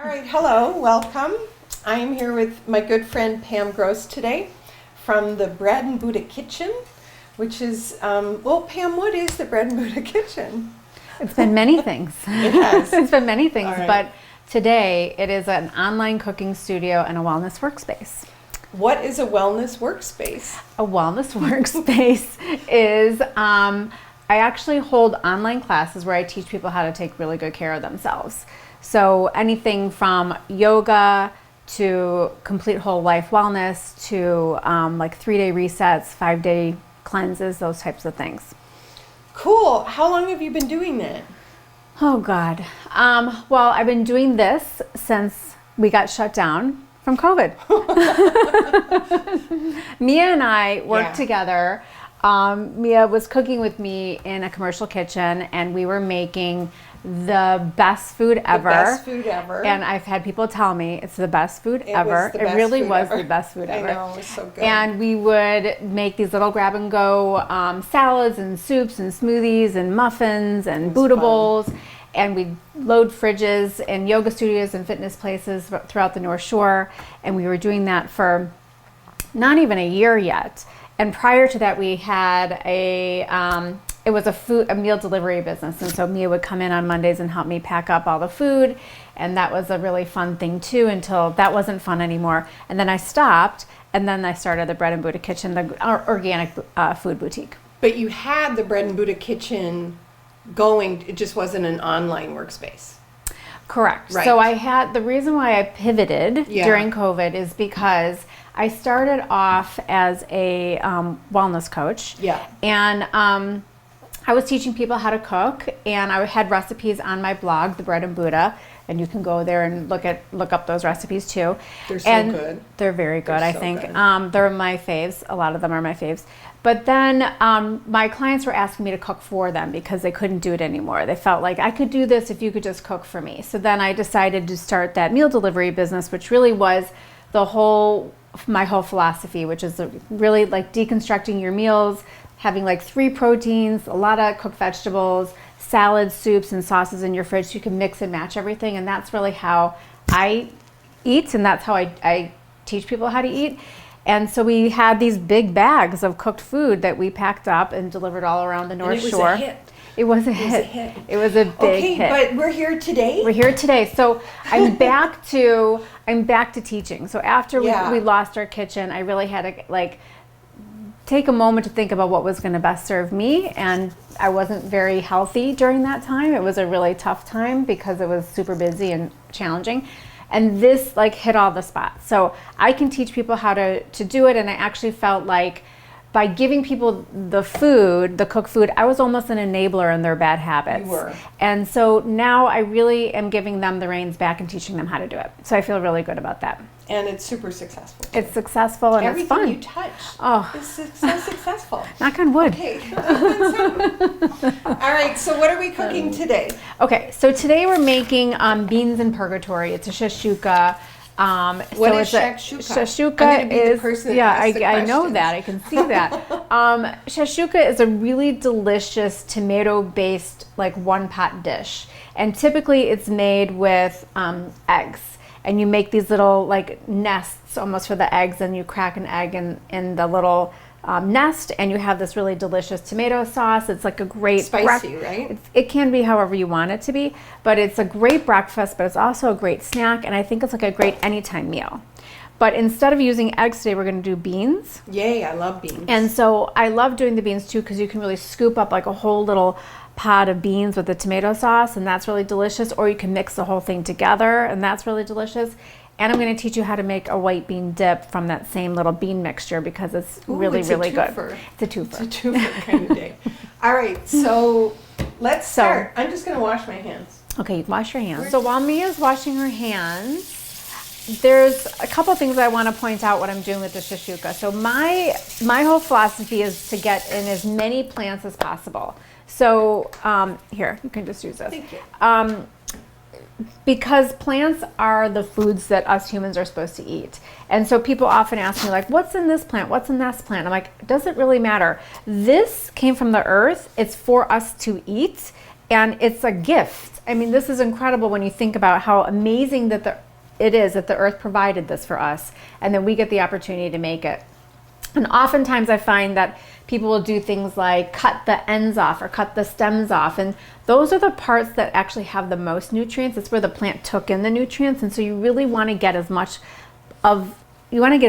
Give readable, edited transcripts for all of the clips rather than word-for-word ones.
All right, hello, welcome. I am here with my good friend Pam Gross today from the Bread and Buddha Kitchen, which is, well, Pam, what is the Bread and Buddha Kitchen? It's been many things. It has. It's been many things, All right. but today it is an online cooking studio and a wellness workspace. What is a wellness workspace? A wellness workspace is, I actually hold online classes where I teach people how to take really good care of themselves. So anything from yoga to complete whole life wellness to like 3-day resets, 5-day cleanses, those types of things. Cool. How long have you been doing that? Oh God. Well, I've been doing this since we got shut down from COVID. Mia and I worked together. Mia was cooking with me in a commercial kitchen, and we were making the best food ever. The best food ever. And I've had people tell me it's the best food ever. It really was the best food ever. I know, it was so good. And we would make these little grab and go salads and soups and smoothies and muffins and Buddha bowls. And we'd load fridges in yoga studios and fitness places throughout the North Shore. And we were doing that for not even a year yet. And prior to that, we had it was a meal delivery business. And so Mia would come in on Mondays and help me pack up all the food. And that was a really fun thing too, until that wasn't fun anymore. And then I stopped, and then I started the Bread and Buddha Kitchen, the organic food boutique. But you had the Bread and Buddha Kitchen going, it just wasn't an online workspace. Correct. Right. So the reason why I pivoted during COVID is because I started off as a wellness coach. Yeah. And I was teaching people how to cook, and I had recipes on my blog, The Bread and Buddha, and you can go there and look up those recipes too. They're so good. They're very good, They're I so think. good. They're my faves. A lot of them are my faves. But then my clients were asking me to cook for them because they couldn't do it anymore. They felt like, I could do this if you could just cook for me. So then I decided to start that meal delivery business, which really was my whole philosophy, which is really like deconstructing your meals, having like 3 proteins, a lot of cooked vegetables, salads, soups, and sauces in your fridge so you can mix and match everything. And that's really how I eat, and that's how I teach people how to eat. And so we had these big bags of cooked food that we packed up and delivered all around the North Shore. It was a hit. It was a big hit. But we're here today. We're here today. So I'm back to teaching. So after we lost our kitchen, I really had to take a moment to think about what was going to best serve me. And I wasn't very healthy during that time. It was a really tough time because it was super busy and challenging. And this hit all the spots. So I can teach people how to do it. And I actually felt like by giving people the cooked food, I was almost an enabler in their bad habits. You were. And so now I really am giving them the reins back and teaching them how to do it. So I feel really good about that. And it's super successful. It's successful and Everything it's fun. you touch is so successful. Knock on wood. Okay. All right, so what are we cooking today? Okay, so today we're making beans in purgatory. It's a Shakshuka. What is Shakshuka? Shakshuka I'm gonna be the is person that asks the I know questions. that. I can see that. Shakshuka is a really delicious tomato-based one-pot dish, and typically it's made with eggs. And you make these little nests almost for the eggs, and you crack an egg in the little nest, and you have this really delicious tomato sauce. It's like a great spicy, right? It can be however you want it to be, but it's a great breakfast, but it's also a great snack, and I think it's like a great anytime meal. But instead of using eggs today, we're going to do beans. Yay, I love beans. And so I love doing the beans too, because you can really scoop up a whole little pot of beans with the tomato sauce, and that's really delicious. Or you can mix the whole thing together, and that's really delicious. And I'm going to teach you how to make a white bean dip from that same little bean mixture, because it's really good. It's a twofer. It's a twofer kind of day. All right, so let's start. I'm just going to wash my hands. Okay, you can wash your hands. So while Mia's washing her hands, there's a couple things I want to point out what I'm doing with the Shakshuka. So my whole philosophy is to get in as many plants as possible. So here, you can just use this. Thank you. Because plants are the foods that us humans are supposed to eat. And so people often ask me what's in this plant? What's in this plant? I'm like, does it really matter? This came from the earth. It's for us to eat. And it's a gift. I mean, this is incredible when you think about how amazing that it is that the earth provided this for us, and then we get the opportunity to make it. And oftentimes I find that people will do things like cut the ends off or cut the stems off. And those are the parts that actually have the most nutrients. It's where the plant took in the nutrients. And so you really want to get as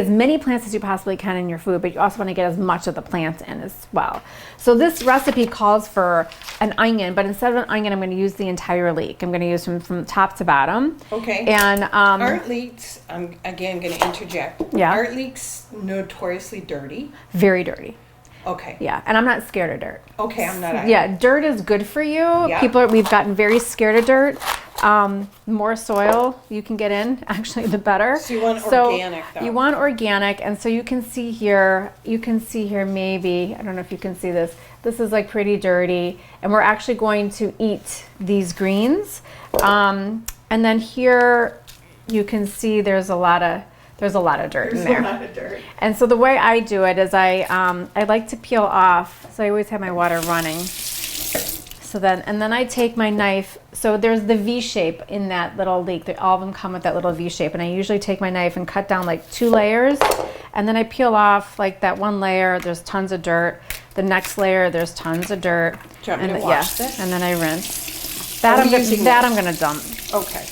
many plants as you possibly can in your food, but you also want to get as much of the plant in as well. So this recipe calls for an onion, but instead of an onion, I'm going to use the entire leek. I'm going to use them from top to bottom. Okay. And aren't leeks, I'm again going to interject. Yeah. Aren't leeks notoriously dirty? Very dirty. Okay. Yeah, and I'm not scared of dirt. Okay, I'm not either. Yeah, dirt is good for you. Yeah. We've gotten very scared of dirt. More soil you can get in, actually, the better. So you want organic, though. You want organic, and so you can see here maybe, I don't know if you can see this. This is like pretty dirty, and we're actually going to eat these greens. And then here you can see there's a lot of dirt in there. There's a lot of dirt. And so the way I do it is I like to peel off. So I always have my water running. And then I take my knife. So there's the V shape in that little leek. All of them come with that little V shape. And I usually take my knife and cut down like 2 layers. And then I peel off like that one layer. There's tons of dirt. The next layer, there's tons of dirt. Do you want me to wash this? And then I rinse. I'm going to dump. Okay.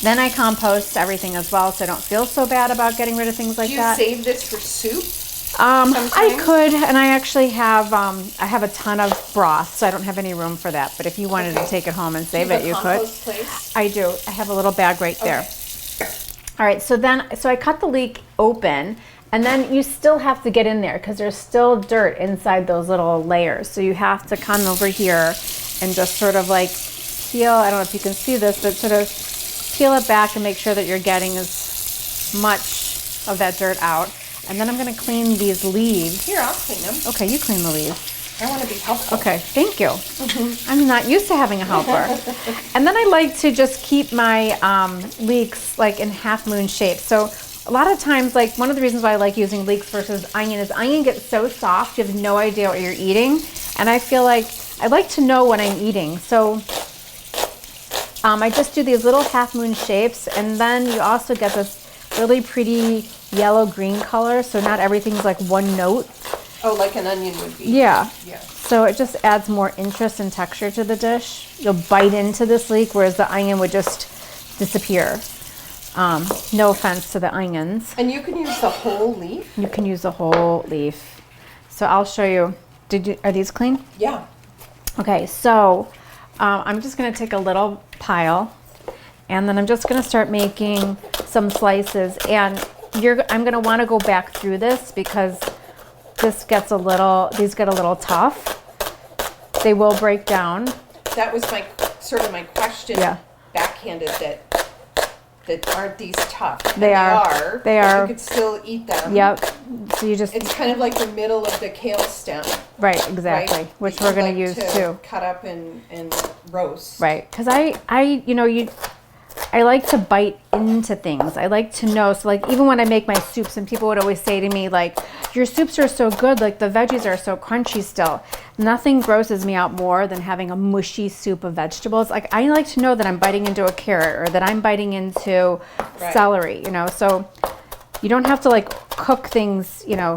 Then I compost everything as well, so I don't feel so bad about getting rid of things like that. Do you save this for soup? I could, and I actually have I have a ton of broth, so I don't have any room for that. But if you wanted to take it home and save it, you could. Place? I do. I have a little bag right there. All right, so I cut the leek open, and then you still have to get in there because there's still dirt inside those little layers. So you have to come over here and just sort of like peel. I don't know if you can see this, but sort of peel it back and make sure that you're getting as much of that dirt out. And then I'm going to clean these leaves. Here, I'll clean them. Okay, you clean the leaves. I want to be helpful. Okay, thank you. I'm not used to having a helper. And then I like to just keep my leeks like in half moon shape. So a lot of times, like one of the reasons why I like using leeks versus onion is onion gets so soft, you have no idea what you're eating. And I feel like I like to know what I'm eating. So I just do these little half moon shapes, and then you also get this really pretty yellow-green color, so not everything's like one note. Oh, like an onion would be. Yeah. Yeah. So it just adds more interest and texture to the dish. You'll bite into this leek, whereas the onion would just disappear. No offense to the onions. And you can use the whole leaf? You can use the whole leaf. So I'll show you. Are these clean? Yeah. Okay, so I'm just going to take a little pile, and then I'm just going to start making some slices. And I'm going to want to go back through this because these get a little tough. They will break down. That was my question. Yeah. Backhanded that aren't these tough? And They are. They are. You could still eat them. Yep. So It's kind of like the middle of the kale stem. Right, exactly. Right? Which That we're you going to like use too. Cut up and roast. Right, because I like to bite into things. I like to know. So like even when I make my soups, and people would always say to me like, your soups are so good, like the veggies are so crunchy still. Nothing grosses me out more than having a mushy soup of vegetables. Like I like to know that I'm biting into a carrot or that I'm biting into celery, so you don't have to like cook things, till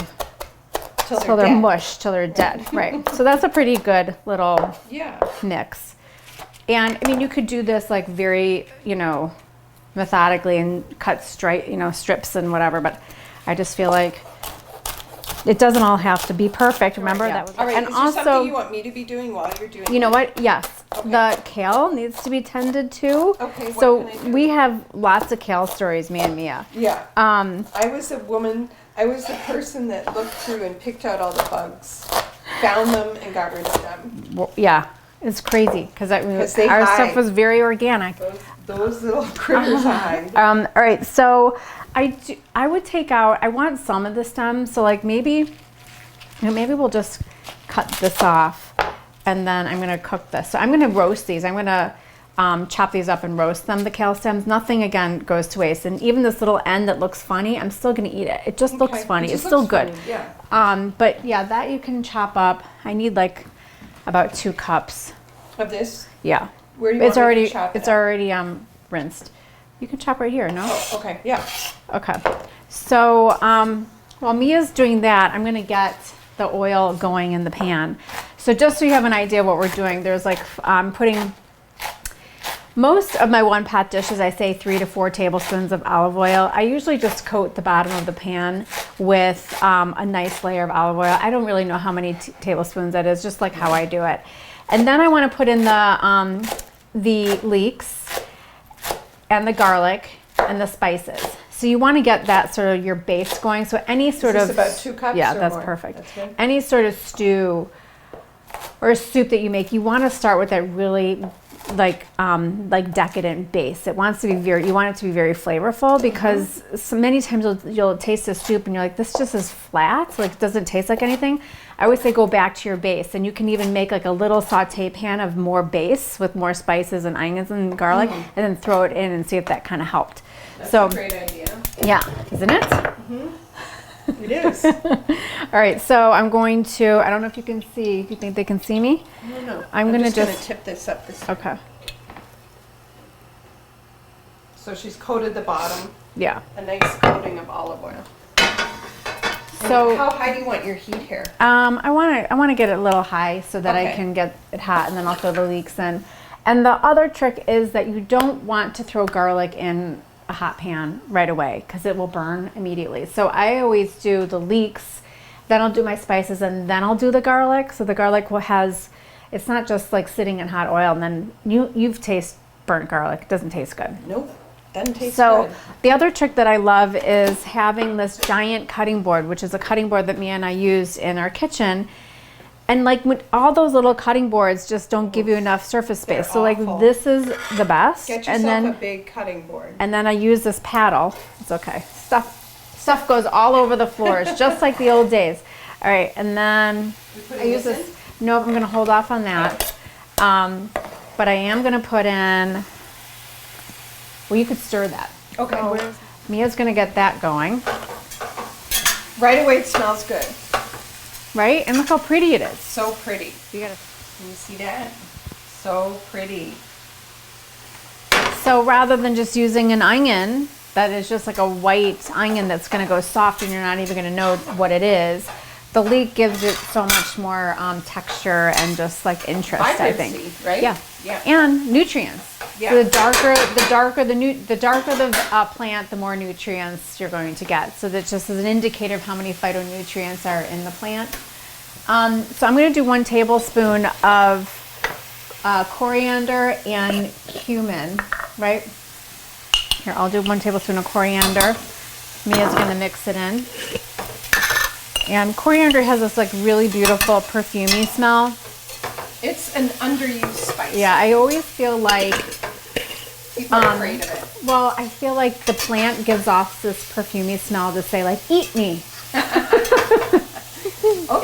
they're mush, till they're dead. Right. So that's a pretty good little mix. And I mean, you could do this like very, methodically and cut strips and whatever, but I just feel like it doesn't all have to be perfect. Remember that was all right. and Is there also something you want me to be doing while you're doing you know that? what? Yes. Okay. The kale needs to be tended to. Okay, what so can I do? we have lots of kale stories, me and Mia. Yeah. I was the person that looked through and picked out all the bugs, found them and got rid of them. Well, yeah. It's crazy because our hide. stuff was very organic. Those little critters hide. All right, so I would take out. I want some of the stems, so like maybe we'll just cut this off, and then I'm gonna cook this. So I'm gonna roast these. I'm gonna chop these up and roast them. The kale stems. Nothing again goes to waste, and even this little end that looks funny, I'm still gonna eat it. It just looks funny. It's still good. Funny, yeah. But yeah, that you can chop up. I need like about 2 cups of this. Yeah. Where do you want me to chop it it's up? already rinsed. You can chop right here, no? Oh, okay, yeah. Okay. So while Mia's doing that, I'm gonna get the oil going in the pan. So just so you have an idea of what we're doing, there's like, I'm putting most of my one pot dishes, I say 3 to 4 tablespoons of olive oil. I usually just coat the bottom of the pan with a nice layer of olive oil. I don't really know how many tablespoons that is, just like how I do it. And then I want to put in the leeks and the garlic and the spices. So you want to get that sort of your base going. So any sort Is of this about 2 cups? yeah, or that's more? perfect. That's good. Any sort of stew or soup that you make, you want to start with that really like decadent base. It wants to be you want it to be very flavorful, because so many times you'll taste the soup and you're like, this just is flat, like it doesn't taste like anything. I always say go back to your base, and you can even make like a little saute pan of more base with more spices and onions and garlic, and then throw it in and see if that kind of helped. That's so a great idea. yeah, isn't it? It is. All right, so I'm going to, I don't know if you can see, if you think they can see me? I don't know. I'm gonna gonna just tip this up this way. Okay, So she's coated the bottom, yeah. a nice coating of olive oil. So And how high do you want your heat here? I want to get it a little high so that I Okay. can get it hot, and then I'll throw the leeks in. And the other trick is that you don't want to throw garlic in a hot pan right away, because it will burn immediately. So I always do the leeks, then I'll do my spices, and then I'll do the garlic. So the garlic it's not just like sitting in hot oil and then you've tasted burnt garlic. It doesn't taste good. Nope, doesn't taste So good. the other trick that I love is having this giant cutting board, which is a cutting board that Mia and I used in our kitchen. And like with all those little cutting boards just don't give you enough surface space. They're So like awful. this is the best. Get yourself and then a big cutting board. and then I use this paddle. It's okay. Stuff goes all over the floors, just like the old days. All right, and then I use this. No, I'm gonna hold off on that. But I am gonna put in. Well, you could stir that. Okay. So Mia's gonna get that going, Right away it smells good. right? And look how pretty it is. So pretty. You gotta. Can you see that? So pretty. So rather than just using an onion that is just like a white onion that's going to go soft and you're not even going to know what it is, the leek gives it so much more texture and just like interest, I think. Vibrancy, right? Yeah. Yeah. And nutrients. Yeah. So the darker the plant, the more nutrients you're going to get. So that just is an indicator of how many phytonutrients are in the plant. So I'm going to do 1 tablespoon of coriander and cumin, right? Here, I'll do 1 tablespoon of coriander. Mia's gonna mix it in. And coriander has this like really beautiful perfumey smell. It's an underused spice. Yeah, I always feel like, People are afraid of it. well, I feel like the plant gives off this perfumey smell to say like, eat me. Okay.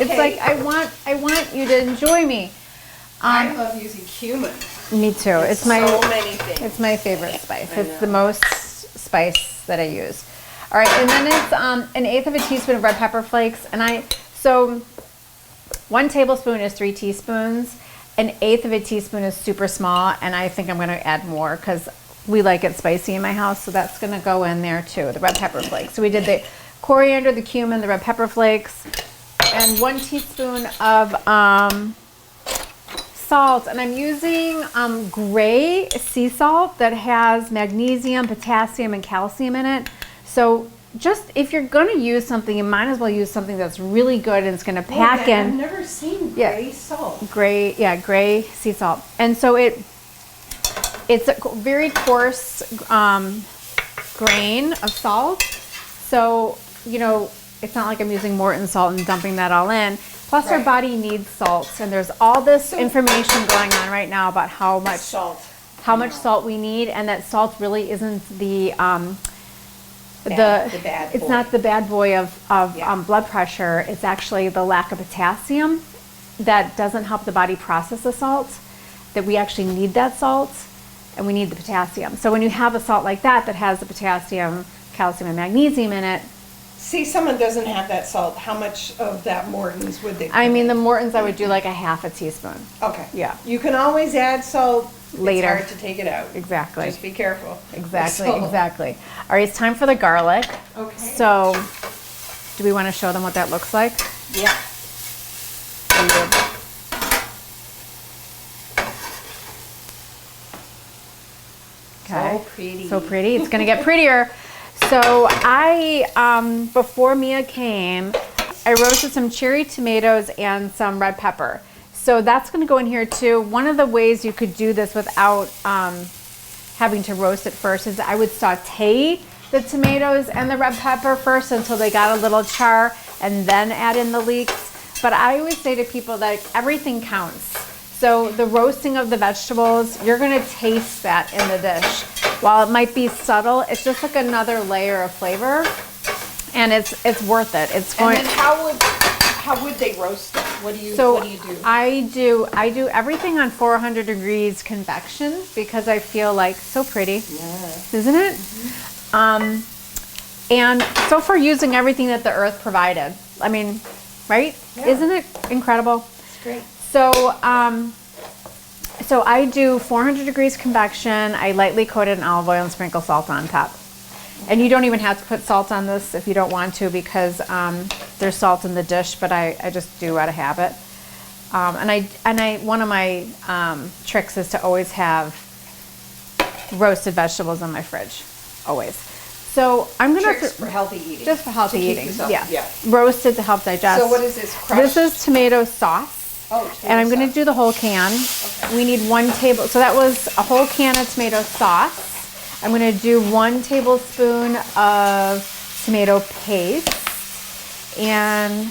It's like, I want you to enjoy me. I love using cumin. Me too. It's So many things. It's my favorite spice. I It's the know. most spice that I use. All right, and then it's 1/8 of a teaspoon of red pepper flakes. So 1 tablespoon is 3 teaspoons. 1/8 of a teaspoon is super small, and I think I'm going to add more because we like it spicy in my house. So that's going to go in there too, the red pepper flakes. So we did the coriander, the cumin, the red pepper flakes, and 1 teaspoon of salt, and I'm using gray sea salt that has magnesium, potassium, and calcium in it. So just if you're going to use something, you might as well use something that's really good and it's going to pack I've in. never seen Yeah. gray salt. Gray sea salt, and so it's a very coarse grain of salt. So it's not like I'm using Morton salt and dumping that all in. Plus, our Right. body needs salt, and there's all this information going on right now about how much Salt. salt we need, and that salt really isn't the bad it's boy. not the bad boy of Yeah. blood pressure. It's actually the lack of potassium that doesn't help the body process the salt. That we actually need that salt, and we need the potassium. So when you have a salt like that has the potassium, calcium, and magnesium in it, say someone doesn't have that salt, how much of that Morton's would they put I mean, in? the Morton's I would do like a half a teaspoon. Okay. Yeah. You can always add salt. Later. It's hard to take it out. Exactly. Just be careful. Exactly, So- exactly. All right, it's time for the garlic. Okay. So, do we want to show them what that looks like? Yeah. Okay. So pretty. So pretty. It's going to get prettier. So before Mia came, I roasted some cherry tomatoes and some red pepper. So that's going to go in here too. One of the ways you could do this without having to roast it first is I would saute the tomatoes and the red pepper first until they got a little char and then add in the leeks. But I always say to people that everything counts. So the roasting of the vegetables, you're going to taste that in the dish. While it might be subtle, it's just like another layer of flavor, and it's worth it. It's going. And then how would they roast it? What do you do? I do everything on 400 degrees convection because I feel like so pretty, isn't it? Mm-hmm. And so far using everything that the earth provided. I mean, right? Yeah. Isn't it incredible? It's great. So I do 400 degrees convection. I lightly coat it in olive oil and sprinkle salt on top. And you don't even have to put salt on this if you don't want to because there's salt in the dish, but I just do out of habit. One of my tricks is to always have roasted vegetables in my fridge, always. So I'm gonna Tricks for healthy eating. just for healthy eating. Yourself, yeah, roasted to help digest. So what is this? Crushed? This is tomato sauce. Oh, tomato And I'm going to sauce. do the whole can. Okay. We need 1 table. So that was a whole can of tomato sauce. I'm going to do 1 tablespoon of tomato paste. And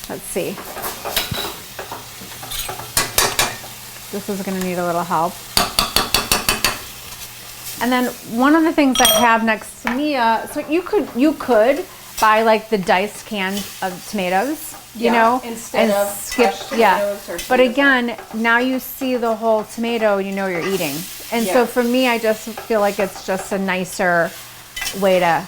let's see. This is going to need a little help. And then one of the things I have next to Mia, so you could buy like the diced can of tomatoes. You know, instead of skip, crushed tomatoes or But tomato again, now you see the whole tomato, you know you're eating. And so Yeah. for me, I just feel like it's just a nicer way to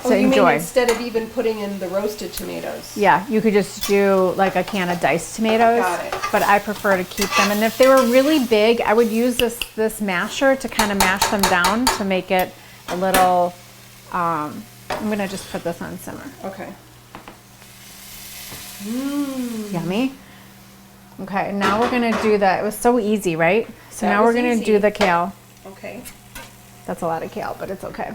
you enjoy. mean instead of even putting in the roasted tomatoes? Yeah, you could just do like a can of diced tomatoes. Got it. But I prefer to keep them. And if they were really big, I would use this masher to kind of mash them down to make it a little, I'm going to just put this on simmer. Okay. Yummy. Okay, now we're gonna do that. It was so easy, right? So That now we're was gonna easy. do the kale. Okay. That's a lot of kale, but it's okay.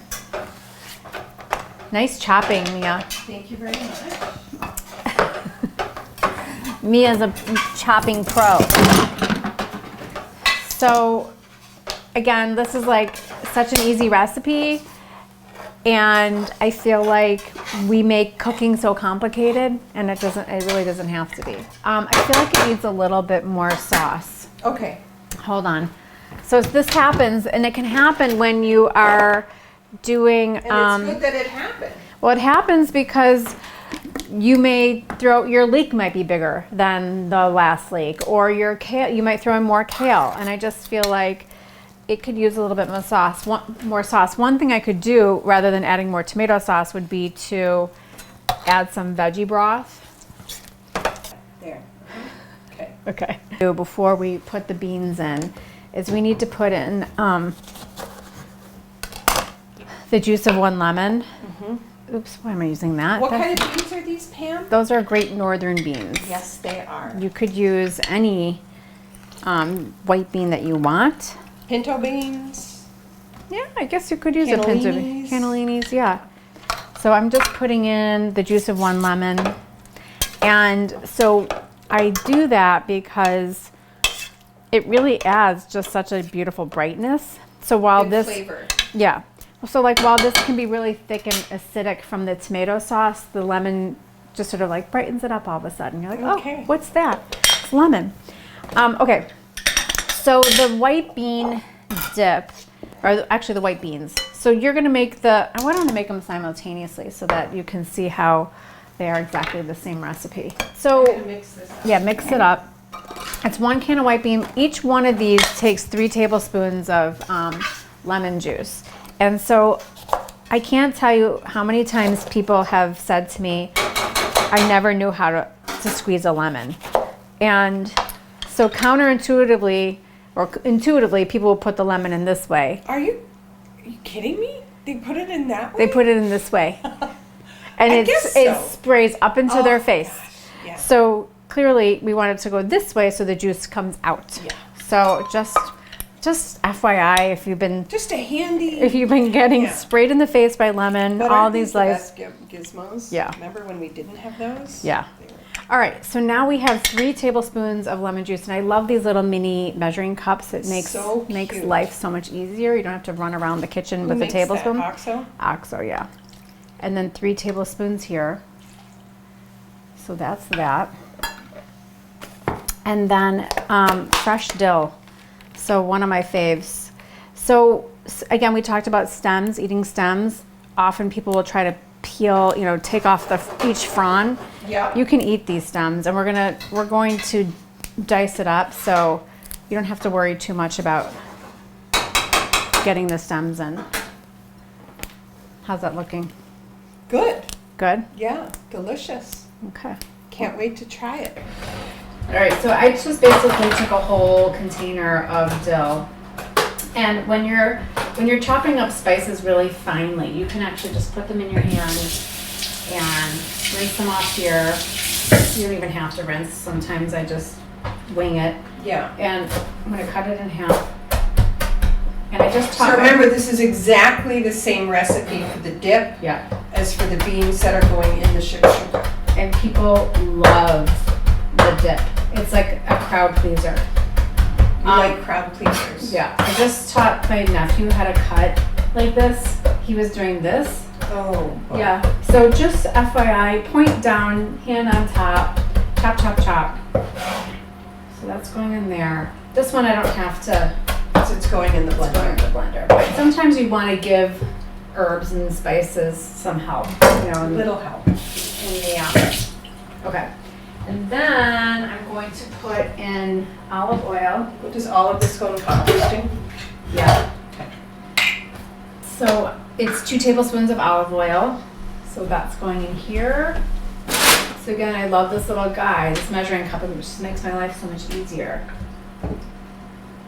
Nice chopping, Mia. Thank you very much. Mia's a chopping pro. So, again, this is like such an easy recipe. And I feel like we make cooking so complicated, and it really doesn't have to be. I feel like it needs a little bit more sauce. Okay. Hold on. So this happens, and it can happen when you are doing. And it's good that it happened. Well, it happens because you may your leek might be bigger than the last leek, or your kale. You might throw in more kale, and I just feel like it could use a little bit more sauce. One thing I could do rather than adding more tomato sauce would be to add some veggie broth. There. Okay. Okay. So before we put the beans in, is we need to put in the juice of 1 lemon. Mm-hmm. Oops, why am I using that? What kind of beans are these, Pam? Those are great northern beans. Yes, they are. You could use any white bean that you want. Pinto beans. Yeah, I guess you could use a pinto bean. Cannellinis. Cannellinis, yeah. So I'm just putting in the juice of 1 lemon. And so I do that because it really adds just such a beautiful brightness. So while Good flavor. yeah. So like while this can be really thick and acidic from the tomato sauce, the lemon just sort of like brightens it up all of a sudden. You're like, Okay. oh, what's that? It's lemon. Okay. So the white bean dip, or actually the white beans. So you're gonna make I want to make them simultaneously so that you can see how they are exactly the same recipe. So I'm gonna mix this up. yeah, mix it up. It's 1 can of white bean. Each one of these takes 3 tablespoons of lemon juice. And so I can't tell you how many times people have said to me, I never knew how to squeeze a lemon. And so counterintuitively, or intuitively, people will put the lemon in this way. Are you kidding me? They put it in that way? They put it in this way. And it sprays up into their face. Gosh. Yeah. So clearly we want it to go this way so the juice comes out. Yeah. So just FYI, if you've been getting sprayed in the face by lemon, but all these best gizmos. Yeah. Remember when we didn't have those? Yeah. All right, so now we have 3 tablespoons of lemon juice, and I love these little mini measuring cups. It makes life so much easier. You don't have to run around the kitchen with a tablespoon. That? OXO? OXO, yeah. And then 3 tablespoons here. So that's that. And then fresh dill. So one of my faves. So again, we talked about stems, eating stems. Often people will try to peel, take off each frond. Yeah. You can eat these stems, and we're going to dice it up, so you don't have to worry too much about getting the stems in. How's that looking? Good. Good? Yeah, delicious. Okay. Can't wait to try it. All right, so I just basically took a whole container of dill. And when you're chopping up spices really finely, you can actually just put them in your hand and rinse them off here. You don't even have to rinse. Sometimes I just wing it. Yeah. And I'm going to cut it in half. And I just So remember, this is exactly the same recipe for the dip as for the beans that are going in the shakshuka. And people love the dip. It's like a crowd pleaser. You like crowd pleasers. Yeah. I just taught my nephew how to cut like this. He was doing this. Oh. Wow. Yeah. So just FYI, point down, hand on top, chop, chop, chop. So that's going in there. This one I don't have to. So it's going in the blender. But sometimes you want to give herbs and spices some help. Little help. In the okay. And then I'm going to put in olive oil. Does all of this go in composting? Yeah. So it's 2 tablespoons of olive oil. So that's going in here. So again, I love this little guy, this measuring cup, it just makes my life so much easier.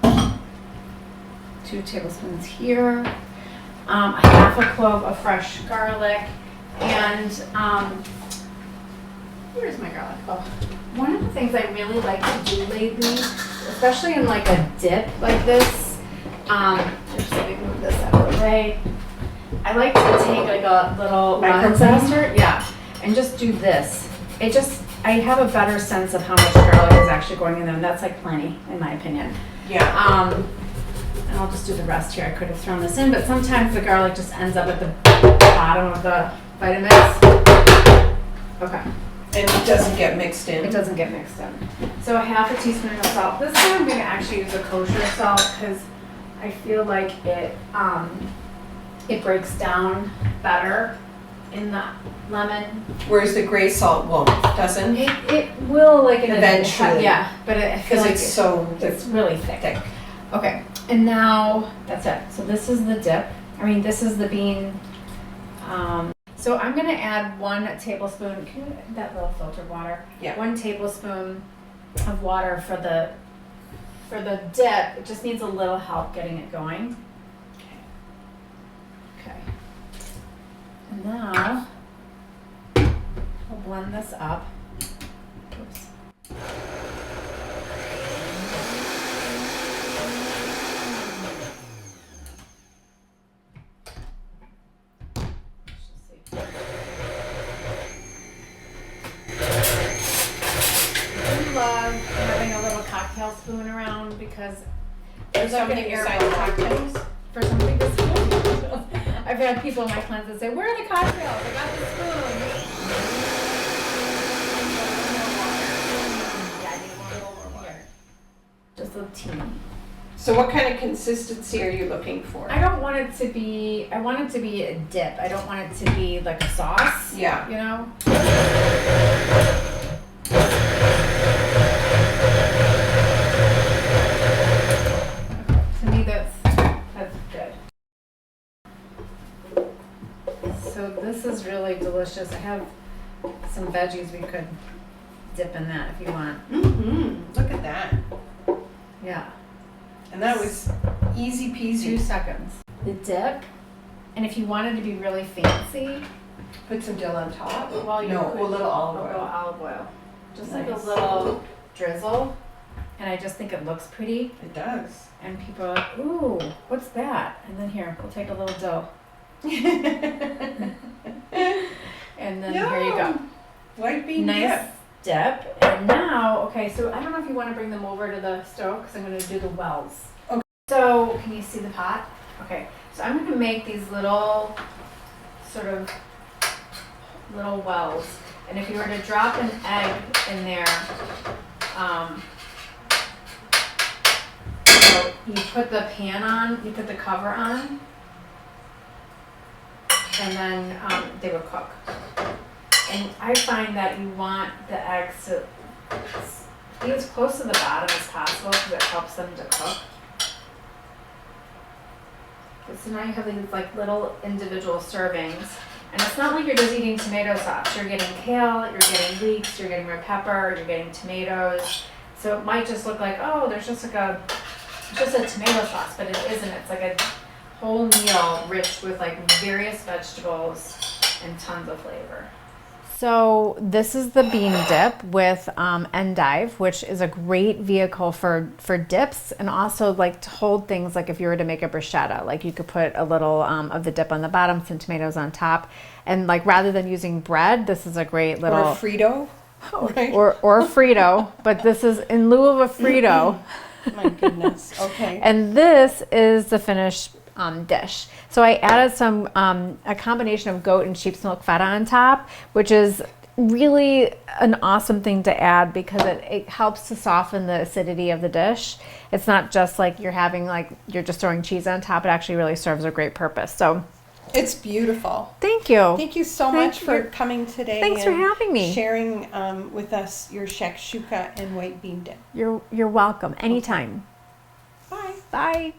2 tablespoons here. A half a clove of fresh garlic, and where's my garlic? Oh, one of the things I really like to do lately, especially in like a dip like this, just let me move this out of the way. I like to take like a little lemon zester, and just do this. I have a better sense of how much garlic is actually going in there, and that's like plenty, in my opinion. Yeah. And I'll just do the rest here. I could have thrown this in, but sometimes the garlic just ends up at the bottom of the Vitamix. Okay. And it doesn't get mixed in. It doesn't get mixed in. So a half a teaspoon of salt. This time I'm going to actually use a kosher salt because I feel like it breaks down better in the lemon. Whereas the gray salt won't, doesn't? It will like eventually. But I feel like it's really thick. Okay. And now that's it. So this is the dip. This is the bean. So I'm going to add 1 tablespoon, can you add that little filtered water? Yeah. 1 tablespoon of water for the dip. It just needs a little help getting it going. Okay. And now we'll blend this up. Oops. Having a little cocktail spoon around because there's something besides cocktails. For something to spoon. I've had people in my clients that say, "Where are the cocktails? I got the spoon." Yeah, I need more here. Just a teeny. So what kind of consistency are you looking for? I want it to be a dip. I don't want it to be like a sauce. Yeah. To me, that's good. really delicious. I have some veggies we could dip in that if you want. Mm-hmm. Look at that. Yeah. And that was easy 2 peasy. seconds. The dip, and if you wanted to be really fancy, Put some dill on top. well, you No, could a little olive a little oil. olive oil. Just like a Nice. little drizzle. And I just think it looks pretty. It does. And people are like, ooh, what's that? And then here, we'll take a little dough. And then here you go. White bean Nice dip. And now, okay, so I don't know if you want to bring them over to the stove because I'm going to do the wells. Okay. So, can you see the pot? Okay, so I'm going to make these little, sort of, little wells. And if you were to drop an egg in there, so you put the pan on, you put the cover on, and then they would cook. And I find that you want the eggs to be as close to the bottom as possible because it helps them to cook. But so now you have these like little individual servings. And it's not like you're just eating tomato sauce. You're getting kale, you're getting leeks, you're getting red pepper, you're getting tomatoes. So it might just look like, oh, there's just like a tomato sauce, but it isn't. It's like a whole meal rich with like various vegetables and tons of flavor. So this is the bean dip with endive, which is a great vehicle for dips and also like to hold things like if you were to make a bruschetta, like you could put a little of the dip on the bottom, some tomatoes on top. And like rather than using bread, this is a great little... Or Frito. Right? Or Frito, but this is in lieu of a Frito. My goodness. Okay. And this is the finished dish. So I added some a combination of goat and sheep's milk feta on top, which is really an awesome thing to add because it helps to soften the acidity of the dish. It's not just like you're having like you're just throwing cheese on top. It actually really serves a great purpose. So it's beautiful. thank you. Thank you so much for coming today. Thanks for having me. Sharing with us your shakshuka and white bean dip. You're welcome anytime. Bye. Bye.